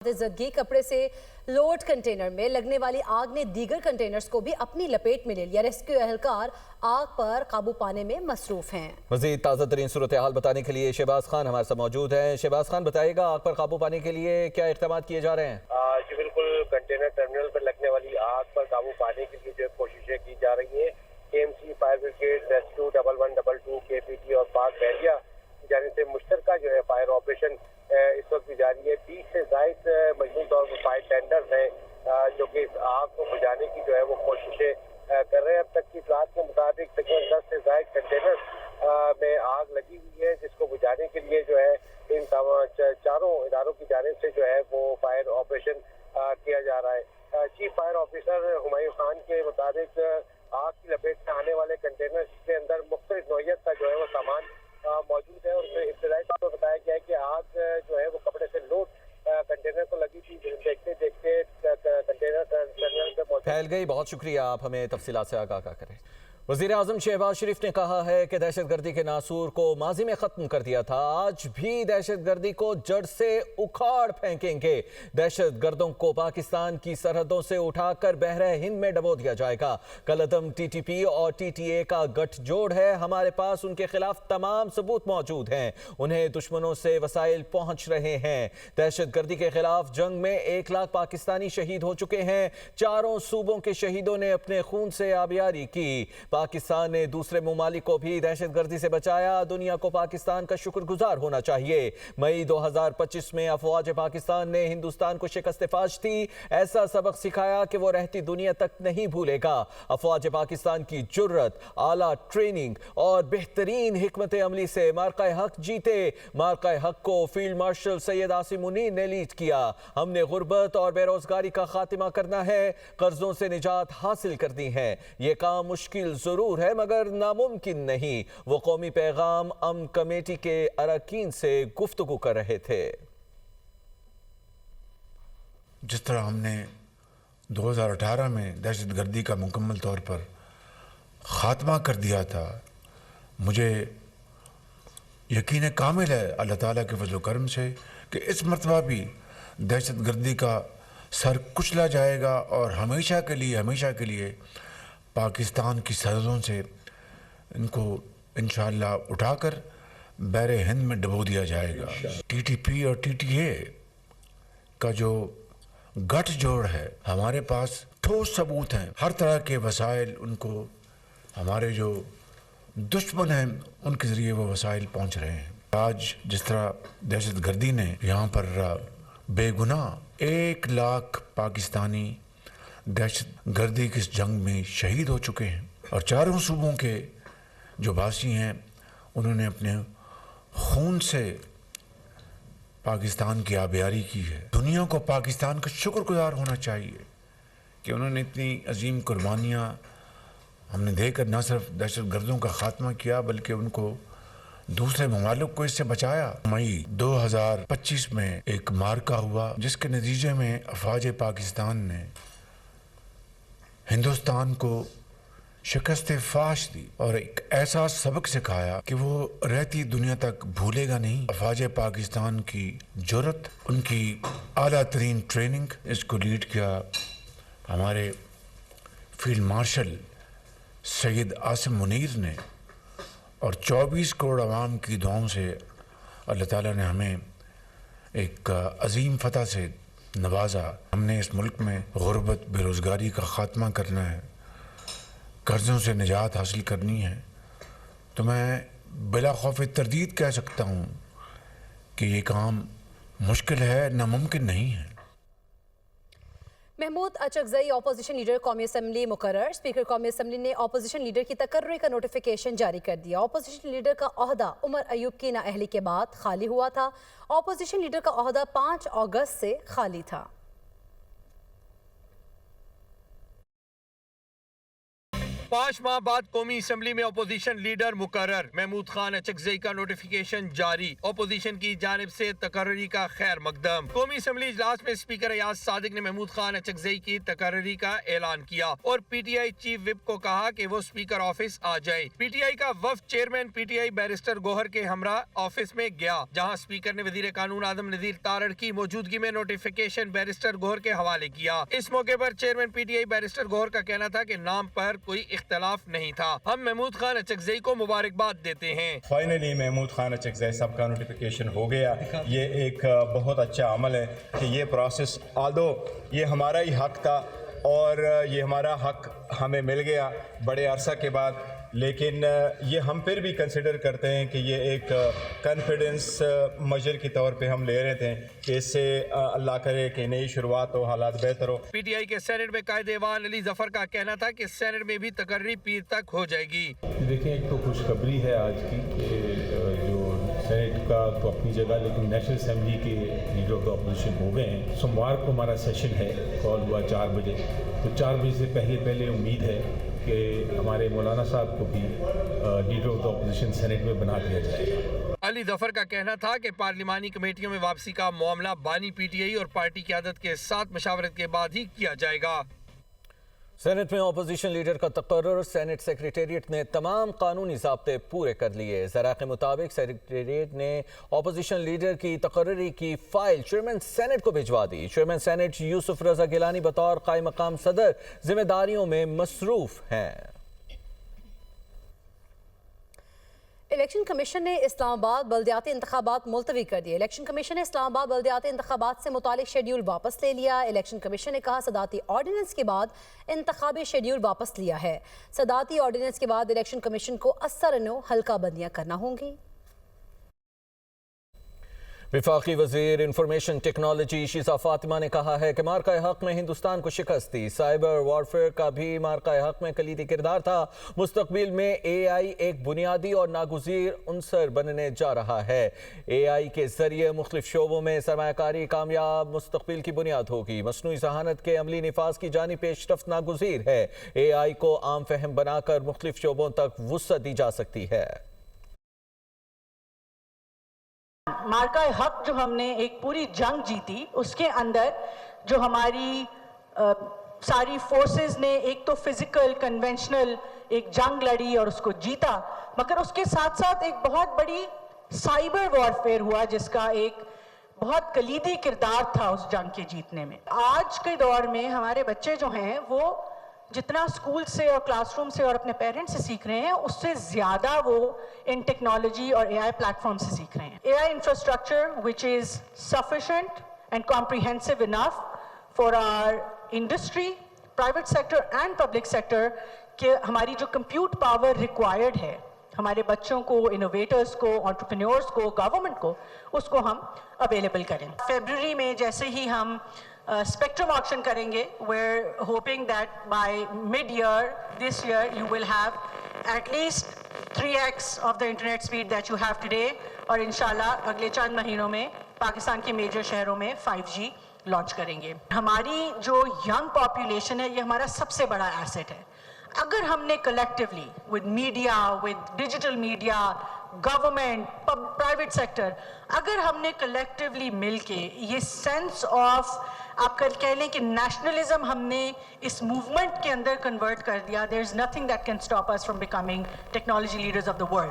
زرگی کپڑے سے load container میں لگنے والی آگ نے دیگر کنٹینرز کو بھی اپنی لپیٹ میں لے لیا۔ ریسکیو اہلکار آگ پر قابو پانے میں مصروف ہیں۔ مزید تازہ ترین صورتحال بتانے کے لیے شہباز خان ہمارے ساتھ موجود ہیں۔ شہباز خان بتائیے گا آگ پر قابو پانے کے لیے کیا اقدامات کیے جا رہے ہیں؟ جی بالکل، کنٹینر ٹرمینل پر لگنے والی آگ پر قابو پانے کے لیے جو کوششیں کی جا رہی ہیں۔ KMC fire brigade, rescue 1112 KPT اور پاک بحریہ کی جانب سے مشترکہ جو ہے فائر آپریشن اس وقت بھی جاری ہے۔ 20 سے زائد مجموعی طور پر فائر ٹینڈرز ہیں جو کہ اس آگ کو بجھانے کی جو ہے وہ کوششیں کر رہے ہیں۔ اب تک کی اطلاعات کے مطابق تقریباً 10 سے زائد کنٹینر میں آگ لگی ہوئی ہے، جس کو بجھانے کے لیے جو ہے ان چاروں اداروں کی جانب سے جو ہے وہ فائر آپریشن کیا جا رہا ہے۔ Chief fire officer Humayun Khan کے مطابق آگ کی لپیٹ میں آنے والے کنٹینر کے اندر مختلف نوعیت کا جو ہے وہ سامان موجود ہے، اور ابتدائی طور پر بتایا گیا ہے کہ آگ جو ہے وہ کپڑے سے لوڈ کنٹینر کو لگی تھی، دیکھتے دیکھتے کنٹینر پھیل گئی۔ بہت شکریہ، آپ ہمیں تفصیلات سے آگاہ کریں۔ وزیراعظم شہباز شریف نے کہا ہے کہ دہشت گردی کے ناسور کو ماضی میں ختم کر دیا تھا، آج بھی دہشت گردی کو جڑ سے اکھاڑ پھینکیں گے۔ دہشت گردوں کو پاکستان کی سرحدوں سے اٹھا کر بحر ہند میں ڈبو دیا جائے گا۔ کالعدم TTP اور TTA کا گٹھ جوڑ ہے، ہمارے پاس ان کے خلاف تمام ثبوت موجود ہیں، انہیں دشمنوں سے وسائل پہنچ رہے ہیں۔ دہشت گردی کے خلاف جنگ میں 1 لاکھ پاکستانی شہید ہو چکے ہیں، چاروں صوبوں کے شہیدوں نے اپنے خون سے آبیاری کی۔ پاکستان نے دوسرے ممالک کو بھی دہشت گردی سے بچایا، دنیا کو پاکستان کا شکر گزار ہونا چاہیے۔ مئی 2025 میں افواج پاکستان نے ہندوستان کو شکست فاش دی، ایسا سبق سکھایا کہ وہ رہتی دنیا تک نہیں بھولے گا۔ افواج پاکستان کی جرت، اعلیٰ ٹریننگ اور بہترین حکمت عملی سے مارکہ حق جیتے۔ مارکہ حق کو فیلڈ مارشل سید عاصم منیر نے لیڈ کیا۔ ہم نے غربت اور بے روزگاری کا خاتمہ کرنا ہے، قرضوں سے نجات حاصل کرنی ہے۔ یہ کام مشکل ضرور ہے مگر ناممکن نہیں، وہ قومی پیغام امن کمیٹی کے اراکین سے گفتگو کر رہے تھے۔ جس طرح ہم نے 2018 میں دہشت گردی کا مکمل طور پر خاتمہ کر دیا تھا، مجھے یقین کامل ہے اللہ تعالیٰ کے فضل و کرم سے کہ اس مرتبہ بھی دہشت گردی کا سر کچلا جائے گا اور ہمیشہ کے لیے پاکستان کی سرحدوں سے ان کو انشاءاللہ اٹھا کر بحر ہند میں ڈبو دیا جائے گا۔ TTP اور TTA کا جو گٹھ جوڑ ہے، ہمارے پاس ٹھوس ثبوت ہیں، ہر طرح کے وسائل ان کو ہمارے جو دشمن ہیں ان کے ذریعے وہ وسائل پہنچ رہے ہیں۔ آج جس طرح دہشت گردی نے یہاں پر بے گناہ 1 لاکھ پاکستانی دہشت گردی کی اس جنگ میں شہید ہو چکے ہیں، اور چاروں صوبوں کے جو باسی ہیں انہوں نے اپنے خون سے پاکستان کی آبیاری کی ہے۔ دنیا کو پاکستان کا شکر گزار ہونا چاہیے کہ انہوں نے اتنی عظیم قربانیاں ہم نے دے کر نہ صرف دہشت گردوں کا خاتمہ کیا بلکہ ان کو دوسرے ممالک کو اس سے بچایا۔ مئی 2025 میں ایک مارکہ ہوا جس کے نتیجے میں افواج پاکستان نے ہندوستان کو شکست فاش دی اور ایک ایسا سبق سکھایا کہ وہ رہتی دنیا تک بھولے گا نہیں۔ افواج پاکستان کی جرت، ان کی اعلیٰ ترین ٹریننگ، اس کو لیڈ کیا ہمارے فیلڈ مارشل سید عاصم منیر نے، اور 24 کروڑ عوام کی دعاؤں سے اللہ تعالیٰ نے ہمیں ایک عظیم فتح سے نوازا۔ ہم نے اس ملک میں غربت، بے روزگاری کا خاتمہ کرنا ہے، قرضوں سے نجات حاصل کرنی ہے، تو میں بلا خوف تردید کہہ سکتا ہوں کہ یہ کام مشکل ہے، ناممکن نہیں ہے۔ محمود اچکزئی اپوزیشن لیڈر قومی اسمبلی مقرر۔ اسپیکر قومی اسمبلی نے اپوزیشن لیڈر کی تقرری کا نوٹیفیکیشن جاری کر دیا۔ اپوزیشن لیڈر کا عہدہ عمر ایوب کی نااہلی کے بعد خالی ہوا تھا۔ اپوزیشن لیڈر کا عہدہ 5 اگست سے خالی تھا۔ 5 माह बाद कौमी असम्बली में अपोजिशन लीडर मुकर्रर, महमूद खान अचकजई का नोटिफिकेशन जारी, अपोजिशन की जानिब से तकर्री का खैर मकदम। कौमी असम्बली इजलास में स्पीकर अयाज सादिक ने महमूद खान अचकजई की तकर्री का ऐलान किया और पीटीआई चीफ विप को कहा कि वो स्पीकर ऑफिस आ जाए। पीटीआई का वफ्द चेयरमैन पीटीआई बैरिस्टर गोहर के हमरा ऑफिस में गया, जहां स्पीकर ने वजीर कानून आदम नजीर तारड़ की मौजूदगी में नोटिफिकेशन बैरिस्टर गोहर के हवाले किया। इस मौके पर चेयरमैन पीटीआई बैरिस्टर गोहर का कहना था कि नाम पर कोई इख्तलाफ नहीं था। हम महमूद खान अचकजई को मुबारकबाद देते हैं। फाइनली महमूद खान अचकजई साहब का नोटिफिकेशन हो गया। ये एक बहुत अच्छा अमल है कि ये प्रोसेस आदो ये हमारा ही हक था और ये हमारा हक हमें मिल गया बड़े अरसा के बाद, लेकिन ये हम फिर भी कंसिडर करते हैं कि ये एक कॉन्फिडेंस मेजर के तौर पे हम ले रहे थे कि इससे अल्लाह करे कि नई शुरुआत हो, हालात बेहतर हो। पीटीआई के सेनेट में कायदे एवान अली जफर का कहना था कि सेनेट में भी तकर्री पीर तक हो जाएगी। देखिए, एक तो खुशखबरी है आज की कि जो सेनेट का तो अपनी जगह, लेकिन नेशनल असेंबली के लीडर ऑफ द अपोजिशन हो गए हैं। सोमवार को हमारा सेशन है, कॉल हुआ 4 बजे, तो 4 बजे से पहले उम्मीद है कि हमारे मौलाना साहब को भी leader of the opposition senate में बना दिया जाएगा। अली जफर का कहना था कि पार्लिमानी कमेटियों में वापसी का मामला बानी पीटीआई और पार्टी क़यादत के साथ मशावरत के बाद ही किया जाएगा। सेनेट में अपोजिशन लीडर का तकर्रुर, सेनेट सेक्रेटेरिएट ने तमाम कानूनी ज़ाब्ते पूरे कर लिए। ज़रा के मुताबिक सेक्रेटेरिएट ने अपोजिशन लीडर की तकर्री की फाइल चेयरमैन सेनेट को भिजवा दी। चेयरमैन सेनेट यूसुफ रजा गिलानी बतौर कायम मकाम सदर जिम्मेदारियों में मसरूफ हैं। इलेक्शन कमीशन ने इस्लामाबाद बल्दियाती इंतखाबात मुलतवी कर दिए। इलेक्शन कमीशन ने इस्लामाबाद बल्दियाती इंतखाबात से मुतालिक शेड्यूल वापस ले लिया। इलेक्शन कमीशन ने कहा सदाती ऑर्डिनेंस के बाद इंतखाबी शेड्यूल वापस लिया है। सदाती ऑर्डिनेंस के बाद इलेक्शन कमीशन को असरनो हल्का बंदियां करना होंगी। वफाकी वजीर इंफॉर्मेशन टेक्नोलॉजी शीजा फातिमा ने कहा है कि मार्का हक में हिंदुस्तान को शिकस्त दी। साइबर वॉरफेयर का भी मार्का हक में कलीदी किरदार था। मुस्तकबिल में AI एक बुनियादी और नागुज़ीर उनसर बनने जा रहा है। AI के जरिए मुख्तलिफ शोबों में सरमायाकारी कामयाब मुस्तकबिल की बुनियाद होगी। मसनूई ज़हानत के अमली निफाज की जानी पेशरफ्त नागुज़ीर है। AI को आम फहम बनाकर मुख्तलिफ शोबों तक वुसअत दी जा सकती है। मार्का हक जो हमने एक पूरी जंग जीती, उसके अंदर जो हमारी सारी फोर्सेस ने एक तो फिजिकल कन्वेंशनल एक जंग लड़ी और उसको जीता, मगर उसके साथ साथ एक बहुत बड़ी साइबर वॉरफेयर हुआ जिसका एक बहुत कलीदी किरदार था उस जंग के जीतने में। आज के दौर में हमारे बच्चे जो हैं वो जितना स्कूल से और क्लासरूम से और अपने पेरेंट्स से सीख रहे हैं, उससे ज़्यादा वो इन टेक्नोलॉजी और AI प्लेटफॉर्म से सीख रहे हैं। AI infrastructure which is sufficient and comprehensive enough for our industry, private sector and public sector के हमारी जो कंप्यूट पावर रिक्वायर्ड है हमारे बच्चों को, इनोवेटर्स को, एंटरप्रेन्योर्स को, गवर्नमेंट को, उसको हम अवेलेबल करें। फरवरी में जैसे ही हम स्पेक्ट्रम ऑक्शन करेंगे, we're hoping that by mid-year this year you will have at least 3x of the internet speed that you have today, और इंशाल्लाह अगले चंद महीनों में पाकिस्तान के मेजर शहरों में 5G लॉन्च करेंगे। हमारी जो यंग पॉपुलेशन है ये हमारा सबसे बड़ा एसेट है। अगर हमने collectively with media, with digital media, government, private sector, अगर हमने कलेक्टिवली मिलके ये सेंस ऑफ आप कह लें कि नेशनलिज्म हमने इस मूवमेंट के अंदर कन्वर्ट कर दिया, there is nothing that can stop us from becoming technology leaders of the world.